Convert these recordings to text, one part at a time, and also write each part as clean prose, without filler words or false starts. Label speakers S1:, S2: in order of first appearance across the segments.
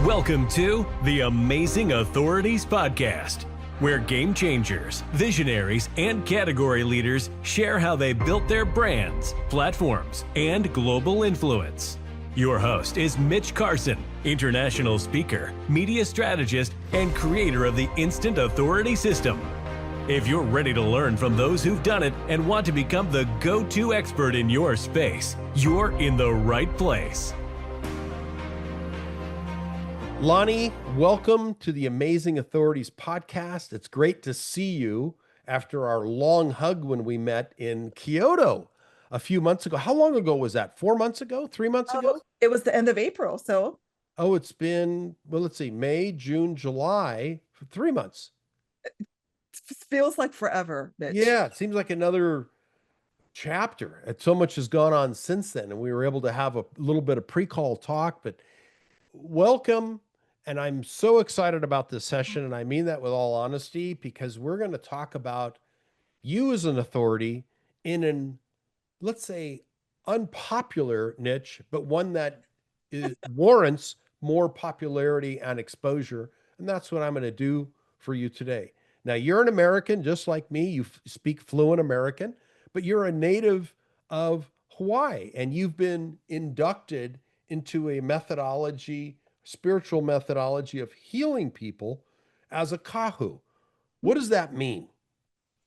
S1: Welcome to the Amazing Authorities Podcast, where game changers, visionaries, and category leaders share how they built their brands, platforms, and global influence. Your host is Mitch Carson, international speaker, media strategist, and creator of the Instant Authority System. If you're ready to learn from those who've done it and want to become the go-to expert in your space, you're in the right place.
S2: Lani, welcome to the Amazing Authorities Podcast. It's great to see you after our long hug when we met in Kyoto a few months ago. How long ago was that? 4 months ago? 3 months ago?
S3: It was the end of April, so.
S2: Oh, it's been, well, let's see, May, June, July, 3 months.
S3: It feels like forever, Mitch.
S2: Yeah, it seems like another chapter. So much has gone on since then, and we were able to have a little bit of pre-call talk, but welcome. And I'm so excited about this session, and I mean that with all honesty, because we're going to talk about you as an authority in an, let's say, unpopular niche, but one that warrants more popularity and exposure. And that's what I'm going to do for you today. Now, you're an American, just like me. You speak fluent American, but you're a native of Hawaii, and you've been inducted into a methodology, spiritual methodology of healing people as a Kahu. What does that mean?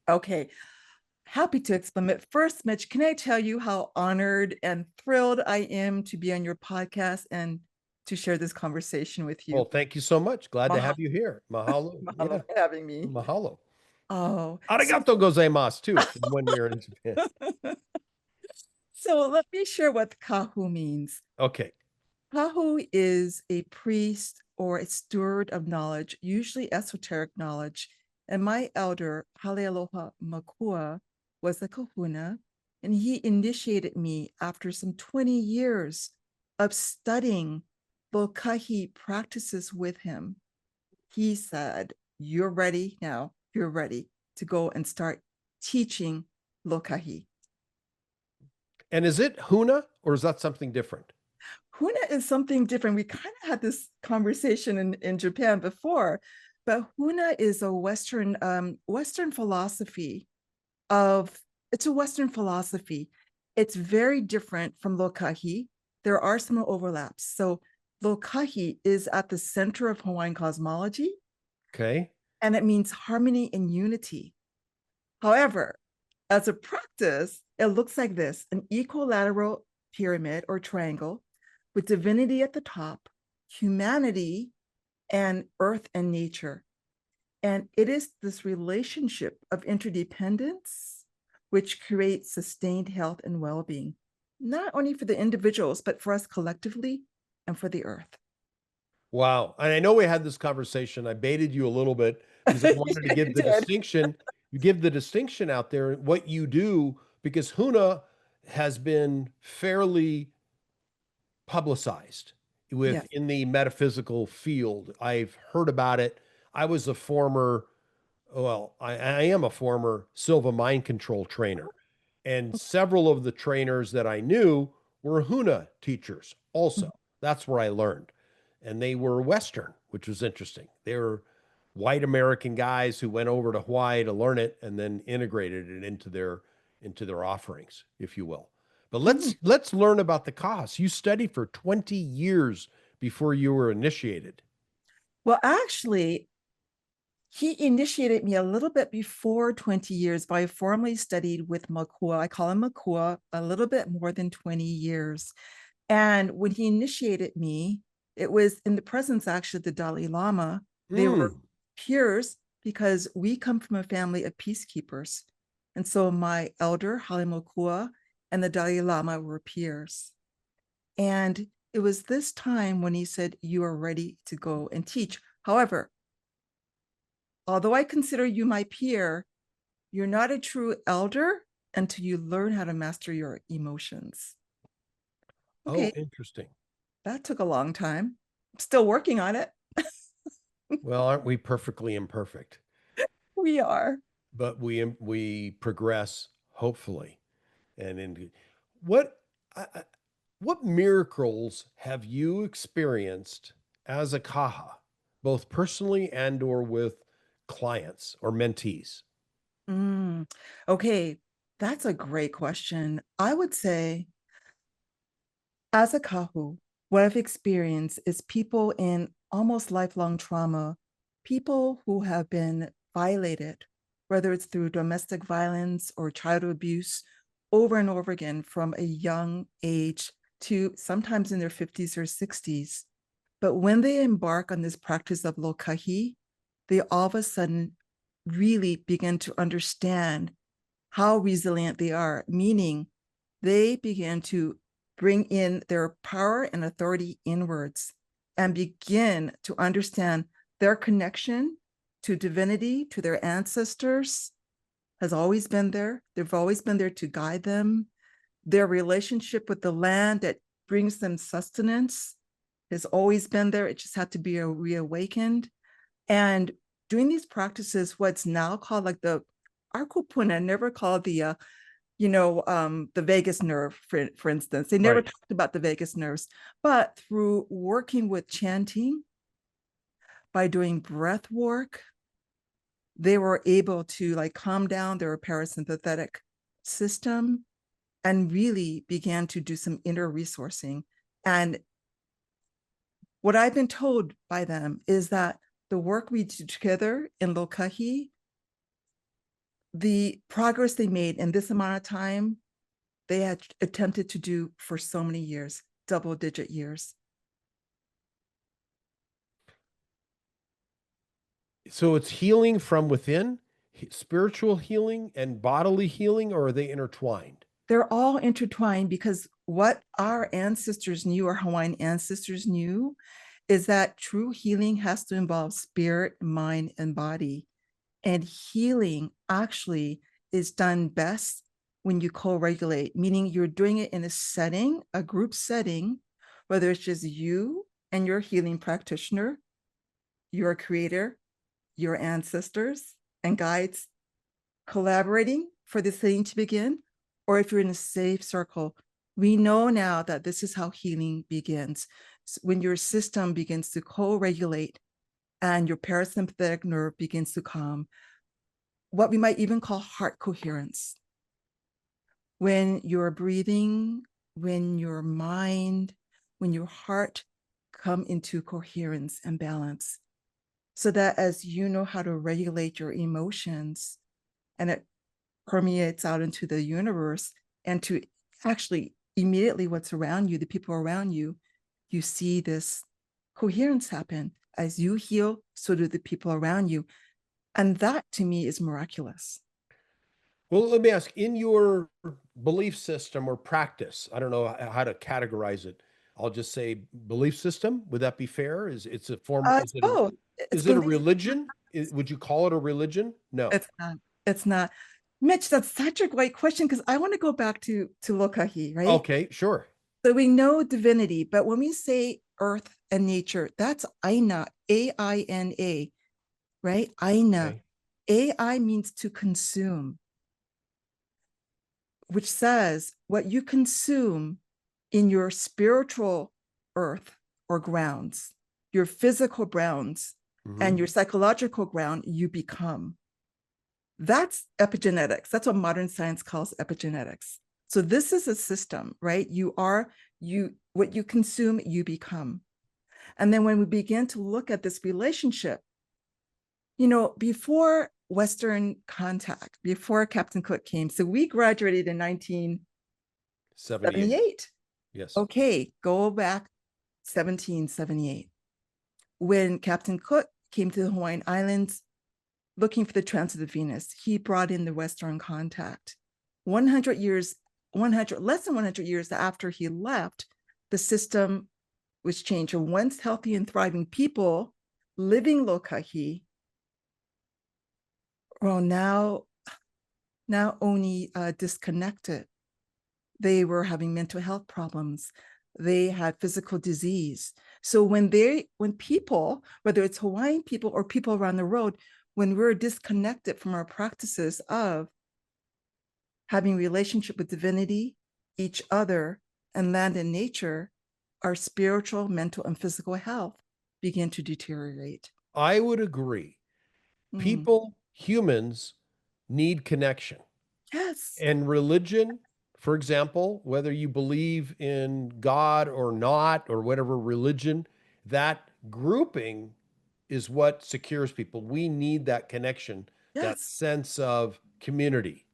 S3: Okay, happy to explain. But first, Mitch, can I tell you how honored and thrilled I am to be on your podcast and to share this conversation with you?
S2: Well, thank you so much. Glad to have you here. Mahalo.
S3: Mahalo for having me.
S2: Mahalo.
S3: Oh,
S2: Arigato gozaimasu too, when we were in Japan.
S3: So let me share what Kahu means.
S2: Okay.
S3: Kahu is a priest or a steward of knowledge, usually esoteric knowledge. And my elder, Halealoha Makua, was a kahuna, and he initiated me after some 20 years of studying Lokahi practices with him. He said, "You're ready now. You're ready to go and start teaching Lokahi."
S2: And is it Huna or is that something different?
S3: Huna is something different. We kind of had this conversation in Japan before, but Huna is a Western philosophy it's a Western philosophy. It's very different from Lokahi. There are some overlaps. So Lokahi is at the center of Hawaiian cosmology.
S2: Okay.
S3: And it means harmony and unity. However, as a practice, it looks like this: an equilateral pyramid or triangle with divinity at the top, humanity, and earth and nature. And it is this relationship of interdependence which creates sustained health and well-being, not only for the individuals, but for us collectively and for the earth.
S2: Wow. And I know we had this conversation. I baited you a little bit because I wanted to give the distinction. You give the distinction out there, what you do, because Huna has been fairly publicized in the metaphysical field. I've heard about it. I was a former, I am a former Silva mind control trainer. And several of the trainers that I knew were Huna teachers also. That's where I learned. And they were Western, which was interesting. They were white American guys who went over to Hawaii to learn it and then integrated it into their offerings, if you will. But let's learn about the Kahus. You studied for 20 years before you were initiated.
S3: Well, actually, he initiated me a little bit before 20 years, but I formally studied with Makua. I call him Makua, a little bit more than 20 years. And when he initiated me, it was in the presence actually of the Dalai Lama. They were peers because we come from a family of peacekeepers. And so my elder, Hale Makua, and the Dalai Lama were peers. And it was this time when he said, "You are ready to go and teach. However, although I consider you my peer, you're not a true elder until you learn how to master your emotions." Okay.
S2: Oh, interesting.
S3: That took a long time. I'm still working on it.
S2: Well, aren't we perfectly imperfect?
S3: We are.
S2: But we progress, hopefully. And in what miracles have you experienced as a kaha, both personally and or with clients or mentees?
S3: Okay, that's a great question. I would say, as a kahu, what I've experienced is people in almost lifelong trauma, people who have been violated, whether it's through domestic violence or child abuse, over and over again from a young age to sometimes in their 50s or 60s. But when they embark on this practice of Lokahi, they all of a sudden really begin to understand how resilient they are, meaning they begin to bring in their power and authority inwards and begin to understand their connection to divinity, to their ancestors, has always been there. They've always been there to guide them. Their relationship with the land that brings them sustenance has always been there. It just had to be reawakened. And doing these practices, what's now called like the Arkupuna, never called the the vagus nerve, for instance. They never
S2: Right.
S3: talked about the vagus nerves, but through working with chanting, by doing breath work, they were able to like calm down their parasympathetic system and really began to do some inner resourcing. And what I've been told by them is that the work we do together in Lokahi, the progress they made in this amount of time, they had attempted to do for so many years, double-digit years.
S2: So it's healing from within, spiritual healing and bodily healing, or are they intertwined?
S3: They're all intertwined because what our ancestors knew, our Hawaiian ancestors knew, is that true healing has to involve spirit, mind, and body. And healing actually is done best when you co-regulate, meaning you're doing it in a setting, a group setting, whether it's just you and your healing practitioner, your creator, your ancestors and guides collaborating for this thing to begin, or if you're in a safe circle. We know now that this is how healing begins. When your system begins to co-regulate and your parasympathetic nerve begins to calm, what we might even call heart coherence. When your breathing, when your mind, when your heart come into coherence and balance, so that as you know how to regulate your emotions and it permeates out into the universe and to actually immediately what's around you, the people around you, you see this coherence happen. As you heal, so do the people around you. And that to me is miraculous.
S2: Well, let me ask, in your belief system or practice, I don't know how to categorize it. I'll just say belief system. Would that be fair? It's a form,
S3: It's both. It's
S2: is it a
S3: belief.
S2: religion? Would you call it a religion? No.
S3: It's not. It's not. Mitch, that's such a great question because I want to go back to Lokahi, right?
S2: Okay, sure.
S3: So we know divinity, but when we say earth and nature, that's Aina, A-I-N-A, right? Aina.
S2: Okay.
S3: A-I means to consume, which says what you consume in your spiritual earth or grounds, your physical grounds, and your psychological ground, you become. That's epigenetics. That's what modern science calls epigenetics. So this is a system, right? What you consume, you become. And then when we begin to look at this relationship, before Western contact, before Captain Cook came, so we graduated in 1978.
S2: Yes.
S3: Okay, go back 1778. When Captain Cook came to the Hawaiian Islands, looking for the transit of Venus, he brought in the Western contact. Less than 100 years after he left, the system was changed. And once healthy and thriving people living Lokahi, well, now only disconnected. They were having mental health problems. They had physical disease. So when people, whether it's Hawaiian people or people around the world, when we're disconnected from our practices of having relationship with divinity, each other, and land and nature, our spiritual, mental, and physical health begin to deteriorate.
S2: I would agree.
S3: Mm.
S2: People, humans need connection.
S3: Yes.
S2: And religion, for example, whether you believe in God or not, or whatever religion, that grouping is what secures people. We need that connection, that
S3: Yes.
S2: sense of community.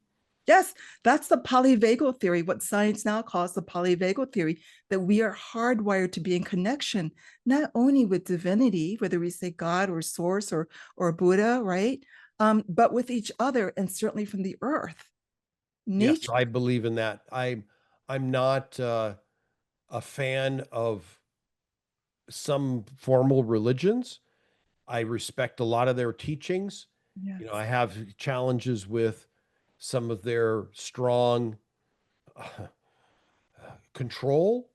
S3: Yes, that's the polyvagal theory, what science now calls the polyvagal theory, that we are hardwired to be in connection, not only with divinity, whether we say God or source or Buddha, right? But with each other and certainly from the earth.
S2: Yes,
S3: Nature.
S2: I believe in that. I'm not a fan of some formal religions. I respect a lot of their teachings. You know, I
S3: Yes.
S2: have challenges with some of their strong control,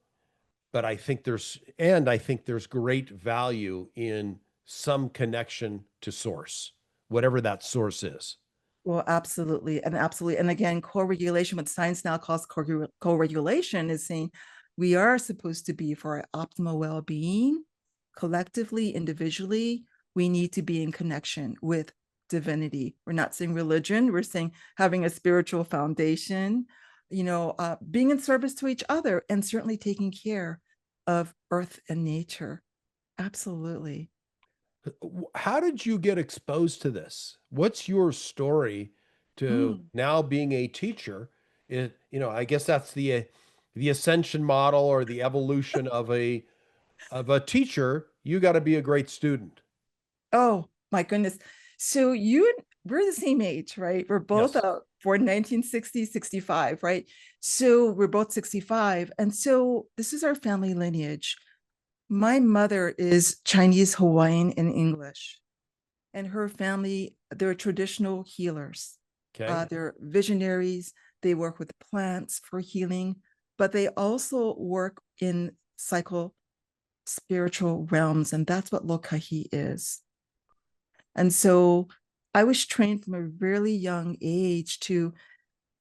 S2: but I think there's great value in some connection to source, whatever that source is.
S3: Well, absolutely. And absolutely. And again, co-regulation, what science now calls co-regulation, is saying we are supposed to be for our optimal well-being, collectively, individually, we need to be in connection with divinity. We're not saying religion, we're saying having a spiritual foundation, being in service to each other, and certainly taking care of earth and nature. Absolutely.
S2: How did you get exposed to this? What's your story to
S3: Mm.
S2: now being a teacher? I guess that's the ascension model or the evolution of a teacher. You got to be a great student.
S3: Oh my goodness. So we're the same age, right? We're both
S2: Yes.
S3: born 1960, 65, right? So we're both 65. And so this is our family lineage. My mother is Chinese, Hawaiian, and English. And her family, they're traditional healers.
S2: Okay.
S3: They're visionaries. They work with plants for healing, but they also work in psycho spiritual realms. And that's what Lokahi is. And so I was trained from a really young age to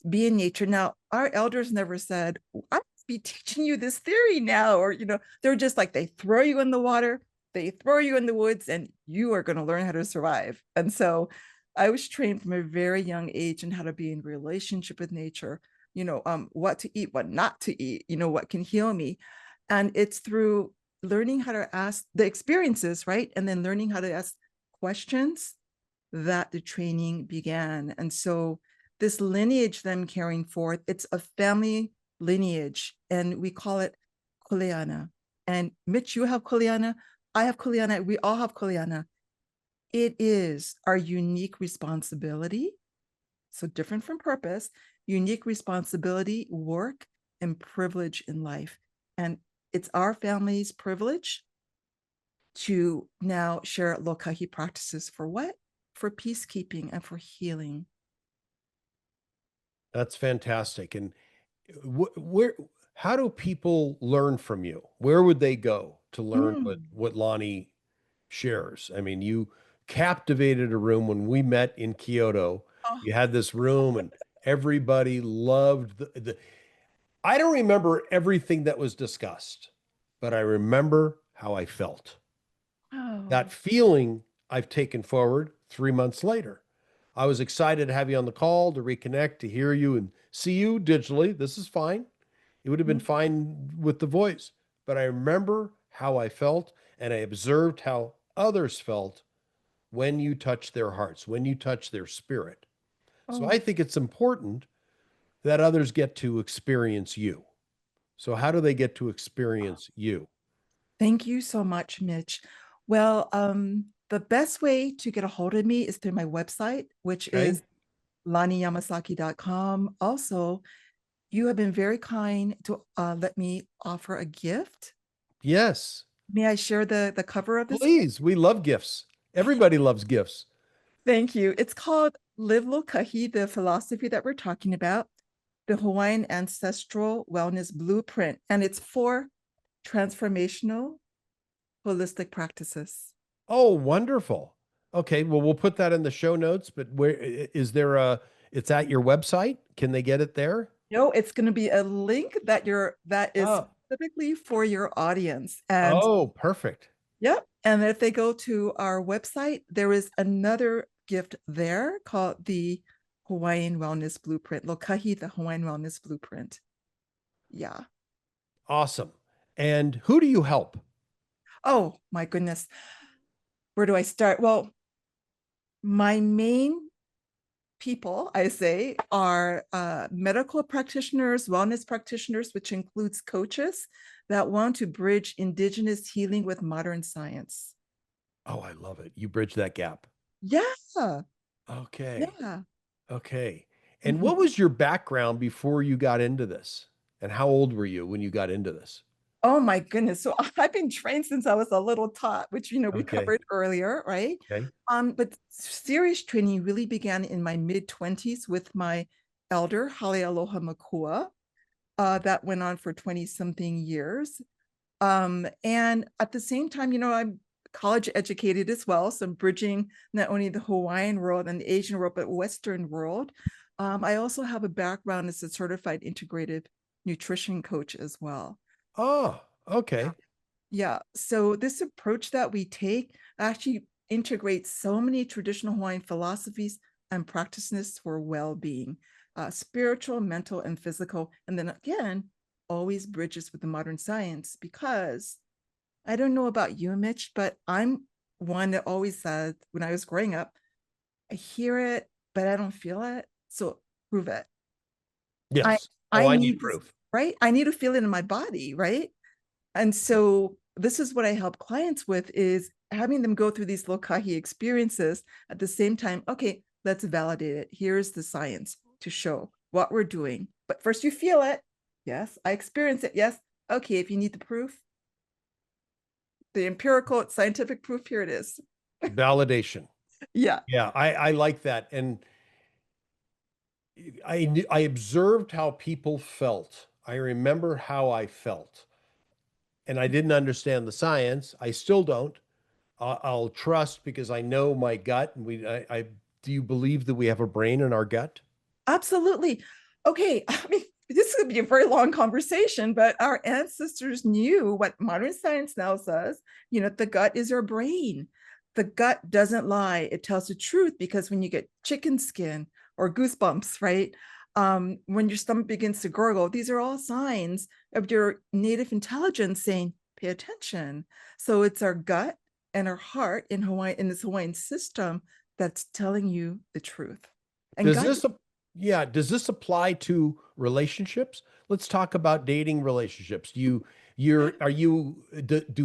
S3: be in nature. Now, our elders never said, I must be teaching you this theory now, or, they're just like, they throw you in the water, they throw you in the woods, and you are going to learn how to survive. And so I was trained from a very young age in how to be in relationship with nature, what to eat, what not to eat, what can heal me. And it's through learning how to ask the experiences, right? And then learning how to ask questions that the training began. And so this lineage that I'm carrying forth, it's a family lineage, and we call it Kuleana. And Mitch, you have Kuleana, I have Kuleana, we all have Kuleana. It is our unique responsibility, so different from purpose, unique responsibility, work, and privilege in life. And it's our family's privilege to now share Lokahi practices for what? For peacekeeping and for healing.
S2: That's fantastic. And where, how do people learn from you? Where would they go to learn
S3: Mm.
S2: what Lani shares? I mean, you captivated a room when we met in Kyoto.
S3: Oh,
S2: You had this room and everybody loved the I don't remember everything that was discussed, but I remember how I felt. That
S3: oh.
S2: feeling I've taken forward 3 months later. I was excited to have you on the call, to reconnect, to hear you and see you digitally. This is fine. It would have been
S3: Mm.
S2: fine with the voice, but I remember how I felt and I observed how others felt when you touch their hearts, when you touch their spirit. So I
S3: Oh,
S2: think it's important that others get to experience you. So how do they get to experience you?
S3: thank you so much, Mitch. Well, the best way to get a hold of me is through my website, which
S2: Okay.
S3: is laniyamasaki.com. Also, you have been very kind to let me offer a gift.
S2: Yes.
S3: May I share the cover of this gift?
S2: Please. We love gifts. Everybody loves gifts.
S3: Thank you. It's called Live Lokahi, the philosophy that we're talking about, the Hawaiian Ancestral Wellness Blueprint, and it's for transformational holistic practices.
S2: Oh, wonderful. Okay. Well, we'll put that in the show notes, but where is there it's at your website? Can they get it there?
S3: No, it's going to be a link that is
S2: Oh,
S3: specifically for your audience. And
S2: oh, perfect.
S3: Yep. And if they go to our website, there is another gift there called the Hawaiian Wellness Blueprint, Lokahi, the Hawaiian Wellness Blueprint. Yeah.
S2: Awesome. And who do you help?
S3: Oh my goodness. Where do I start? Well, my main people, I say, are medical practitioners, wellness practitioners, which includes coaches that want to bridge indigenous healing with modern science.
S2: Oh, I love it. You bridge that gap.
S3: Yeah.
S2: Okay.
S3: Yeah.
S2: Okay. And what
S3: Mhm.
S2: was your background before you got into this? And how old were you when you got into this?
S3: Oh my goodness. So I've been trained since I was a little tot, which we
S2: Okay.
S3: covered earlier, right?
S2: Okay.
S3: But serious training really began in my mid-20s with my elder, Hale Aloha Makua. That went on for 20 something years. And at the same time, I'm college educated as well. So I'm bridging not only the Hawaiian world and the Asian world, but Western world. I also have a background as a certified integrative nutrition coach as well.
S2: Oh, okay.
S3: Yeah. So this approach that we take actually integrates so many traditional Hawaiian philosophies and practices for well-being, spiritual, mental, and physical. And then again, always bridges with the modern science because I don't know about you, Mitch, but I'm one that always said when I was growing up, I hear it, but I don't feel it. So prove it. I
S2: Yes. Oh,
S3: I
S2: I need
S3: need this,
S2: proof.
S3: right? I need to feel it in my body, right? And so this is what I help clients with is having them go through these Lokahi experiences at the same time. Okay, let's validate it. Here's the science to show what we're doing. But first you feel it. Yes, I experience it. Yes. Okay, if you need the proof, the empirical scientific proof, here it is.
S2: Validation.
S3: Yeah.
S2: Yeah, I like that. And I observed how people felt. I remember how I felt. And I didn't understand the science. I still don't. I'll trust because I know my gut. And do you believe that we have a brain in our gut?
S3: Absolutely. Okay, I mean, this could be a very long conversation, but our ancestors knew what modern science now says. The gut is our brain. The gut doesn't lie, it tells the truth because when you get chicken skin or goosebumps, right? When your stomach begins to gurgle, these are all signs of your native intelligence saying, pay attention. So it's our gut and our heart in Hawaii, in this Hawaiian system, that's telling you the truth and
S2: Does
S3: guide.
S2: this, yeah, does this apply to relationships? Let's talk about dating relationships. Do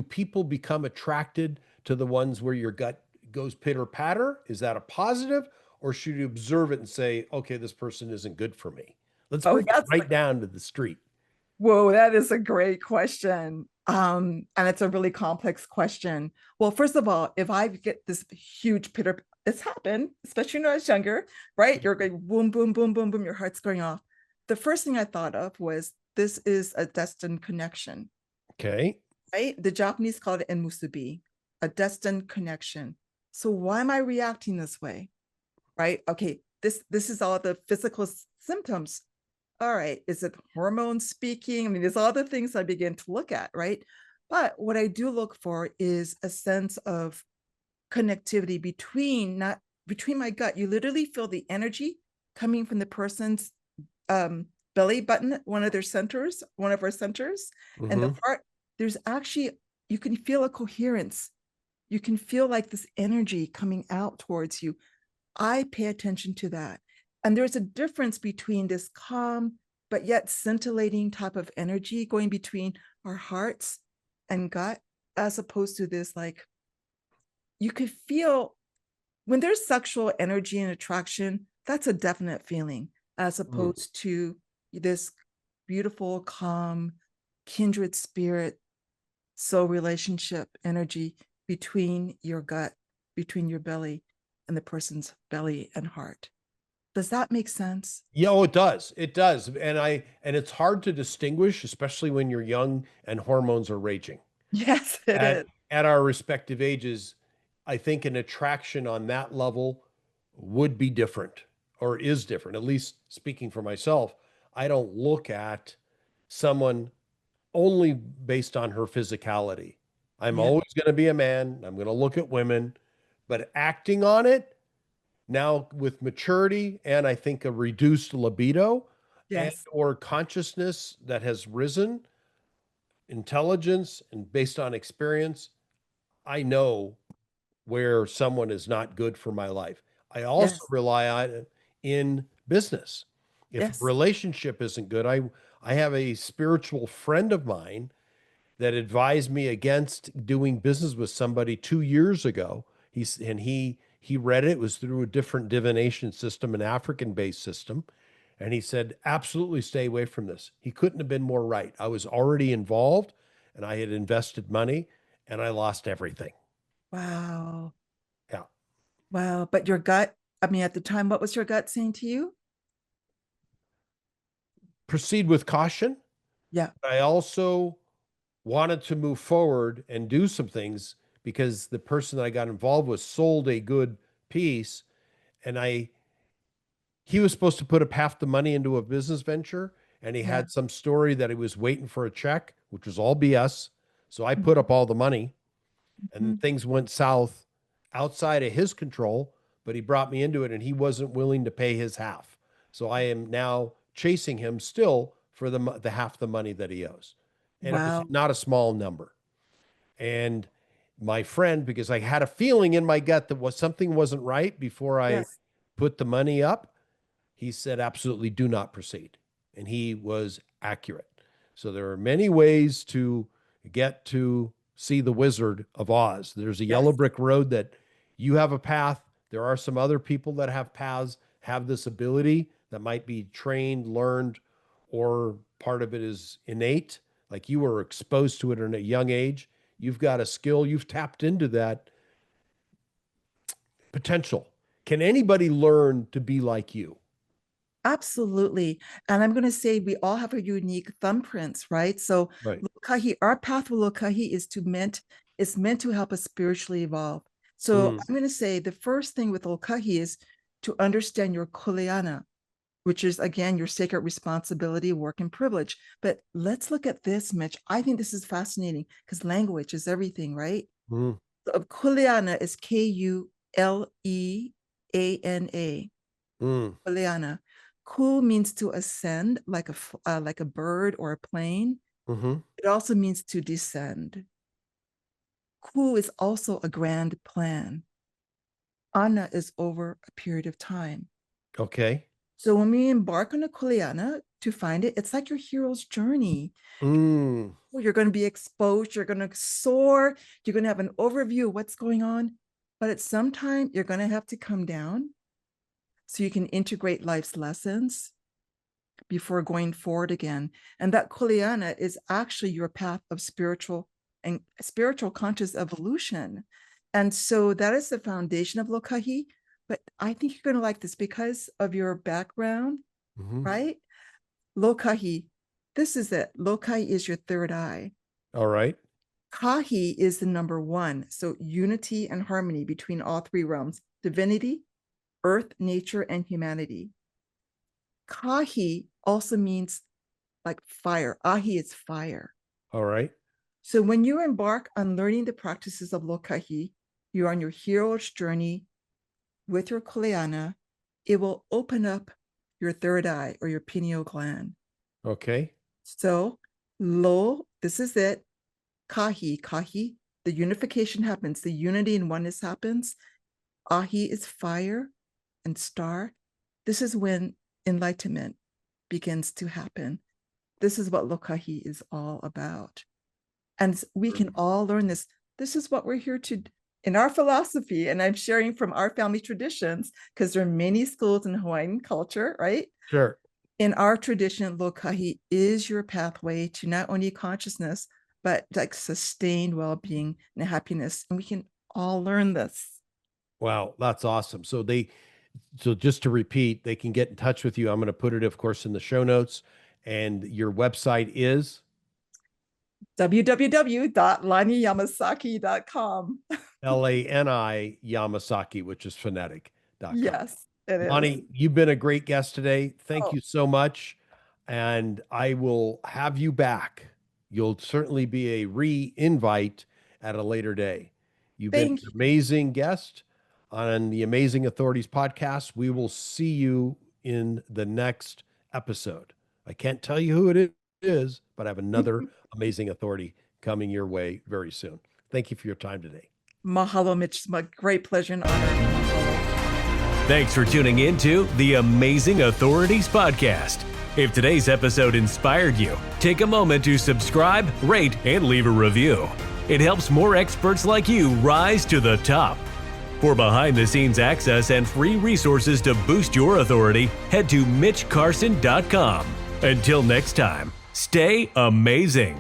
S2: people become attracted to the ones where your gut goes pitter patter? Is that a positive, or should you observe it and say, okay, this person isn't good for me? Let's
S3: Oh,
S2: bring it
S3: that's
S2: right down to the street.
S3: whoa, that is a great question. And it's a really complex question. Well, first of all, if I get this huge pitter, it's happened, especially when I was younger, right? You're going boom, boom, boom, boom, boom, your heart's going off. The first thing I thought of was this is a destined connection,
S2: Okay.
S3: right? The Japanese called it enmusubi, a destined connection. So why am I reacting this way? Right? Okay, this is all the physical symptoms. All right, is it hormones speaking? I mean, there's all the things I begin to look at, right? But what I do look for is a sense of connectivity between not between my gut. You literally feel the energy coming from the person's belly button, one of their centers, one of our centers, and the
S2: Hmm.
S3: heart. There's actually, you can feel a coherence. You can feel like this energy coming out towards you. I pay attention to that. And there's a difference between this calm, but yet scintillating type of energy going between our hearts and gut, as opposed to this, like, you could feel when there's sexual energy and attraction, that's a definite feeling, as opposed to this beautiful, calm, kindred spirit, soul relationship energy between your gut, between your belly and the person's belly and heart. Does that make sense?
S2: Yeah, oh, it does. It does. And it's hard to distinguish, especially when you're young and hormones are raging.
S3: Yes, it is.
S2: At our respective ages, I think an attraction on that level would be different or is different. At least speaking for myself, I don't look at someone only based on her physicality. I'm
S3: Yeah.
S2: always going to be a man. I'm going to look at women, but acting on it now with maturity and I think a reduced libido and
S3: Yes.
S2: or consciousness that has risen, intelligence and based on experience, I know where someone is not good for my life. I also
S3: Yes.
S2: rely on it in business. If a
S3: Yes.
S2: relationship isn't good, I have a spiritual friend of mine that advised me against doing business with somebody 2 years ago. He read it. It was through a different divination system, an African-based system. And he said, absolutely stay away from this. He couldn't have been more right. I was already involved and I had invested money and I lost everything.
S3: Wow.
S2: Yeah.
S3: Wow. But your gut, I mean, at the time, what was your gut saying to you?
S2: Proceed with caution.
S3: Yeah.
S2: I also wanted to move forward and do some things because the person that I got involved with sold a good piece and he was supposed to put up half the money into a business venture and he
S3: Yeah.
S2: had some story that he was waiting for a check, which was all BS. So I put
S3: Mhm.
S2: up all the money and
S3: Mhm.
S2: things went south outside of his control, but he brought me into it and he wasn't willing to pay his half. So I am now chasing him still for the half the money that he owes. And it was
S3: Wow.
S2: not a small number. And my friend, because I had a feeling in my gut that something wasn't right before I
S3: Yes.
S2: put the money up, he said, absolutely do not proceed. And he was accurate. So there are many ways to get to see the Wizard of Oz. There's a yellow
S3: Yes.
S2: brick road that you have a path. There are some other people that have paths, have this ability that might be trained, learned, or part of it is innate. Like you were exposed to it at a young age. You've got a skill, you've tapped into that potential. Can anybody learn to be like you?
S3: Absolutely. And I'm going to say we all have a unique thumbprints, right? So
S2: Right.
S3: Lokahi, our path with Lokahi is meant to help us spiritually evolve. So
S2: Mm,
S3: I'm going to say the first thing with Lokahi is to understand your kuleana, which is again your sacred responsibility, work, and privilege. But let's look at this, Mitch. I think this is fascinating because language is everything, right?
S2: mm,
S3: So kuleana is Kuleana.
S2: mm.
S3: Kuleana. Ku means to ascend, like a bird or a plane.
S2: Hmm.
S3: It also means to descend. Ku is also a grand plan. Ana is over a period of time.
S2: Okay.
S3: So when we embark on a kuleana to find it, it's like your hero's journey.
S2: Mm,
S3: You're going to be exposed, you're going to soar, you're going to have an overview of what's going on. But at some time, you're going to have to come down so you can integrate life's lessons before going forward again. And that kuleana is actually your path of spiritual conscious evolution. And so that is the foundation of Lokahi. But I think you're going to like this because of your background,
S2: hmm.
S3: right? Lokahi, this is it. Lokahi is your third eye.
S2: All right.
S3: Kahi is the number one. So unity and harmony between all three realms: divinity, earth, nature, and humanity. Kahi also means like fire. Ahi is fire.
S2: All right.
S3: So when you embark on learning the practices of Lokahi, you're on your hero's journey with your kuleana. It will open up your third eye or your pineal gland.
S2: Okay.
S3: So lo, this is it. Kahi, the unification happens, the unity and oneness happens. Ahi is fire and star. This is when enlightenment begins to happen. This is what Lokahi is all about. And we can all learn this. This is what we're here to in our philosophy. And I'm sharing from our family traditions because there are many schools in Hawaiian culture, right?
S2: Sure.
S3: In our tradition, Lokahi is your pathway to not only consciousness, but like sustained well-being and happiness. And we can all learn this.
S2: Wow, that's awesome. So just to repeat, they can get in touch with you. I'm going to put it, of course, in the show notes. And your website is
S3: www.laniyamasaki.com.
S2: LANI Yamasaki, which is phonetic.com.
S3: Yes, it is.
S2: Lani, you've been a great guest today. Thank
S3: Oh,
S2: you so much. And I will have you back. You'll certainly be a re invite. at a later day. You've been
S3: Thank
S2: an amazing guest on the Amazing Authorities podcast. We will see you in the next episode. I can't tell you who it is, but I have another amazing authority coming your way very soon. Thank you for your time today.
S3: Mahalo, Mitch. It's my great pleasure and honor. Mahalo.
S1: Thanks for tuning in to the Amazing Authorities podcast. If today's episode inspired you, take a moment to subscribe, rate, and leave a review. It helps more experts like you rise to the top. For behind-the-scenes access and free resources to boost your authority, head to MitchCarson.com. Until next time, stay amazing.